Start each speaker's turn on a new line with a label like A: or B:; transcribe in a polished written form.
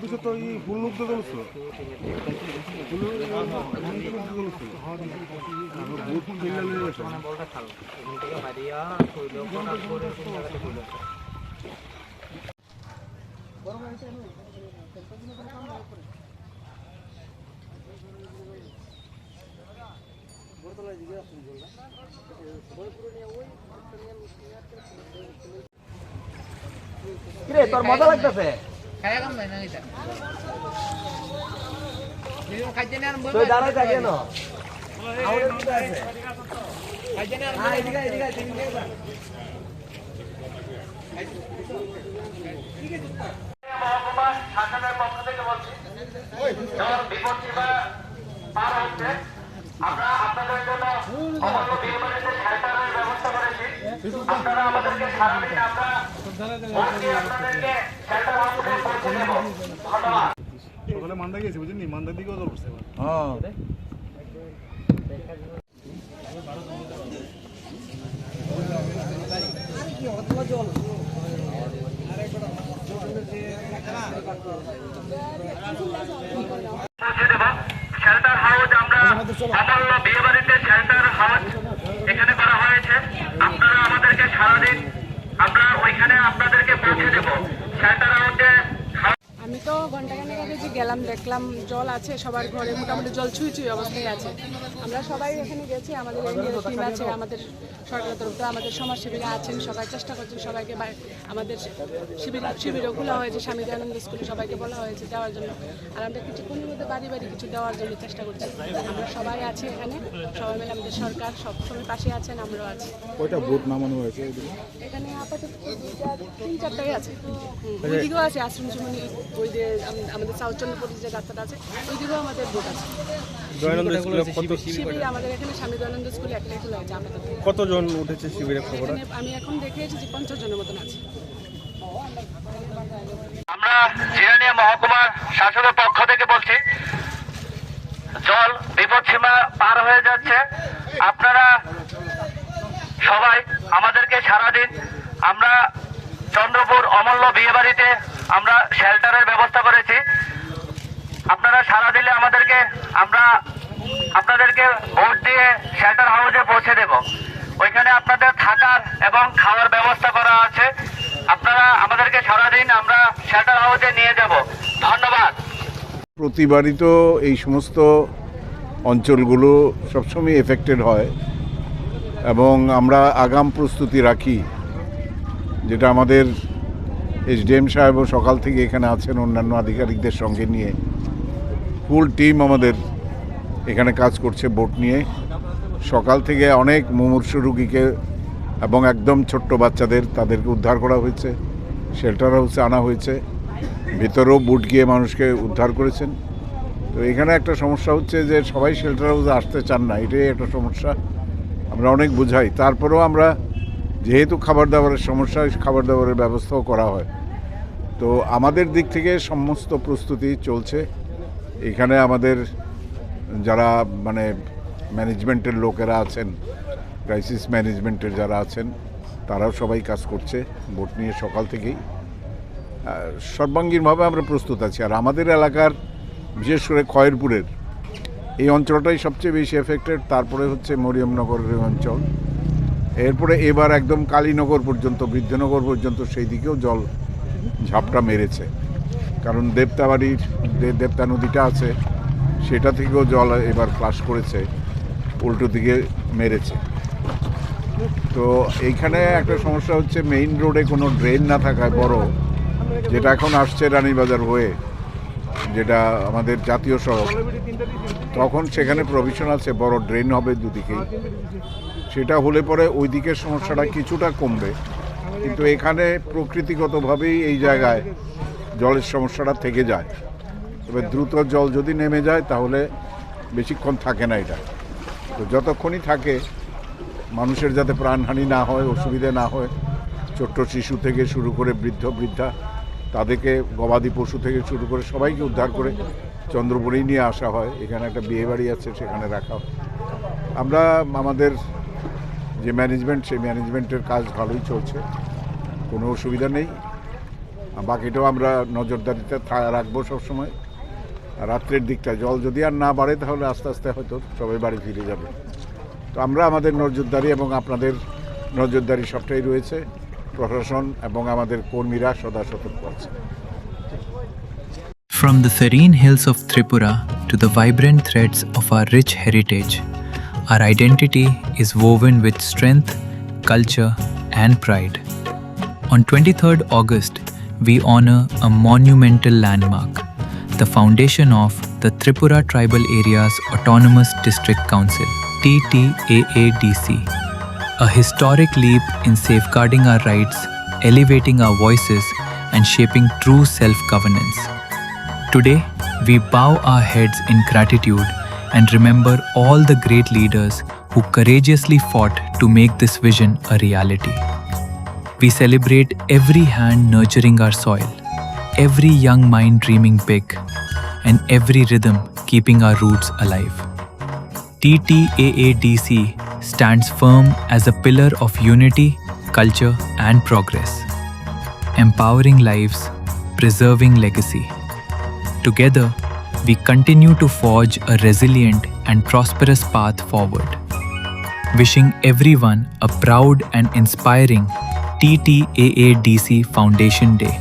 A: উদ্দেশ্য তো এই ফুল লোক তো বলছো
B: কিরে তোর মজা লাগতেছে তুই দাঁড়াই থাকি কেন
C: শাসনের পক্ষ থেকে বলছি বিপদ সীমা পার হচ্ছে। আমরা আপনাদের জন্য অমূল্য বিয়েবাড়িতে শেল্টারের ব্যবস্থা করেছি। আপনারা আমাদেরকে সারা দিন আমরা আপনাদেরকে শেল্টার হাউসে পৌঁছে দেব। ধন্যবাদ।
A: সকালে মান্দা গেছি বুঝলি, মান্দার দিকেও জল উঠছে।
C: শেল্টার হাউস আমরা অমূল্য বিয়েবাড়িতে শেল্টার হাউস এখানে করা হয়েছে। আপনারা আমাদেরকে সারাদিন আমরা ওইখানে আপনাদেরকে পৌঁছে দেব। শেল্টার হাউসে
D: আমি তো ঘন্টাখানেক আগে যে গেলাম, দেখলাম জল আছে সবার ঘরে, মোটামুটি জল ছুঁই ছুঁই অবস্থায় আছে। আমরা সবাই এখানে গেছি, আমাদের এনজিও টিম আছে, আমাদের সরকারের তরফ থেকে আমাদের সমাজসেবীরা আছেন, সবাই চেষ্টা করছেন সবাইকে আমাদের শিবিরও খোলা হয়েছে, স্বামী দয়ানন্দ স্কুলে সবাইকে বলা হয়েছে দেওয়ার জন্য। আর আমরা কিছুক্ষণের মধ্যে বাড়ি বাড়ি কিছু দেওয়ার জন্য চেষ্টা করছি। আমরা সবাই আছি এখানে, সবাই মিলে আমাদের সরকার সবসময় পাশে আছেন, আমরাও আছি।
A: কয়টা বোট নামানো হয়েছে
D: এখানে আপাতত 3-4টাই আছে, ওইদিকেও আছে আশ্রম সুমনি, ওই যে আমাদের সাউথ চন্দ্রপুর যে রাস্তাটা আছে ওইদিকেও আমাদের বোট আছে। শিবির আমাদের এখানে স্বামী দয়ানন্দ স্কুলে একটাই খোলা আছে আপাতত।
A: কতজন উঠেছে শিবিরের খবর?
D: আমি এখন দেখে এসেছি 50 জনের মতন আছে।
C: আমরা জিরানিয়া মহকুমার শাসকের পক্ষ থেকে বলছি জল বিপদ সীমা পার হয়ে যাচ্ছে। আপনারা সবাই আমাদেরকে সারাদিন আমরা চন্দ্রপুর অমূল্য বিয়েবাড়িতে আমরা শেল্টারের ব্যবস্থা করেছি। আপনারা সারা দিলে আমাদেরকে আমরা আপনাদেরকে ভোট দিয়ে শেল্টার হাউসে পৌঁছে দেব। ওইখানে আপনাদের থাকার এবং খাওয়ার ব্যবস্থা করা আছে। আপনারা আমাদেরকে সারাদিন আমরা শেল্টার হাউসে নিয়ে যাব। ধন্যবাদ।
E: প্রতিবারই তো এই সমস্ত অঞ্চলগুলো সবসময় এফেক্টেড হয় এবং আমরা আগাম প্রস্তুতি রাখি, যেটা আমাদের এসডিএম সাহেবও সকাল থেকে এখানে আছেন অন্যান্য আধিকারিকদের সঙ্গে নিয়ে ফুল টিম আমাদের এখানে কাজ করছে বোট নিয়ে। সকাল থেকে অনেক মুমূর্ষু রুগীকে এবং একদম ছোট্ট বাচ্চাদের তাদেরকে উদ্ধার করা হয়েছে, শেল্টার হাউসে আনা হয়েছে, ভিতরেও বুট গিয়ে মানুষকে উদ্ধার করেছেন। তো এখানে একটা সমস্যা হচ্ছে যে সবাই শেল্টার হাউসে আসতে চান না, এটাই একটা সমস্যা। আমরা অনেক বোঝাই, তারপরেও আমরা যেহেতু খাবার দাবারের সমস্যা, খাবার দাবারের ব্যবস্থাও করা হয়। তো আমাদের দিক থেকে সমস্ত প্রস্তুতি চলছে। এখানে আমাদের যারা মানে ম্যানেজমেন্টের লোকেরা আছেন, ক্রাইসিস ম্যানেজমেন্টের যারা আছেন, তারাও সবাই কাজ করছে বোট নিয়ে সকাল থেকেই। সর্বাঙ্গীনভাবে আমরা প্রস্তুত আছি। আর আমাদের এলাকার বিশেষ করে খয়েরপুরের এই অঞ্চলটাই সবচেয়ে বেশি এফেক্টেড, তারপরে হচ্ছে মরিয়মনগরের অঞ্চল, এরপরে এবার একদম কালীনগর পর্যন্ত, বৃদ্ধনগর পর্যন্ত সেই দিকেও জল ঝাপটা মেরেছে। কারণ দেবতা নদীটা আছে, সেটা থেকেও জল এবার ফ্লাশ করেছে, উল্টো দিকে মেরেছে। তো এইখানে একটা সমস্যা হচ্ছে মেইন রোডে কোনো ড্রেন না থাকায় বড়, যেটা এখন আসছে রানীবাজার হয়ে, যেটা আমাদের জাতীয় সড়ক, তখন সেখানে প্রভিশন আছে বড় ড্রেন হবে দুদিকেই। সেটা হলে পরে ওই দিকের সমস্যাটা কিছুটা কমবে, কিন্তু এখানে প্রকৃতিগতভাবেই এই জায়গায় জলের সমস্যাটা থেকে যায়। তবে দ্রুত জল যদি নেমে যায় তাহলে বেশিক্ষণ থাকে না এটা। তো যতক্ষণই থাকে মানুষের যাতে প্রাণহানি না হয়, অসুবিধে না হয়, ছোট্ট শিশু থেকে শুরু করে বৃদ্ধা তাদেরকে, গবাদি পশু থেকে শুরু করে সবাইকে উদ্ধার করে চন্দ্রপুরেই নিয়ে আসা হয়। এখানে একটা বিয়ে বাড়ি আছে, সেখানে রাখা হয়। আমরা আমাদের যে ম্যানেজমেন্ট, সেই ম্যানেজমেন্টের কাজ ভালোই চলছে, কোনো অসুবিধা নেই। আর বাকিটাও আমরা নজরদারিতে রাখবো সবসময়। আর রাত্রের দিকটা জল যদি আর না বাড়ে তাহলে আস্তে আস্তে হয়তো সবাই বাড়ি ফিরে যাবে। তো আমরা আমাদের নজরদারি এবং আপনাদের নজরদারি সবটাই রয়েছে। প্রশাসন এবং আমাদের কর্মীরা সদা সতর্ক আছে।
F: From the serene hills of Tripura to the vibrant threads of our rich heritage, our identity is woven with strength, culture, and pride. On 23rd August, we honor a monumental landmark, the foundation of the Tripura Tribal Areas Autonomous District Council, TTAADC, a historic leap in safeguarding our rights, elevating our voices, and shaping true self-governance. Today, we bow our heads in gratitude and remember all the great leaders who courageously fought to make this vision a reality. We celebrate every hand nurturing our soil, every young mind dreaming big, and every rhythm keeping our roots alive. TTAADC stands firm as a pillar of unity, culture, and progress, empowering lives, preserving legacy. Together, we continue to forge a resilient and prosperous path forward. Wishing everyone a proud and inspiring TTAADC Foundation Day.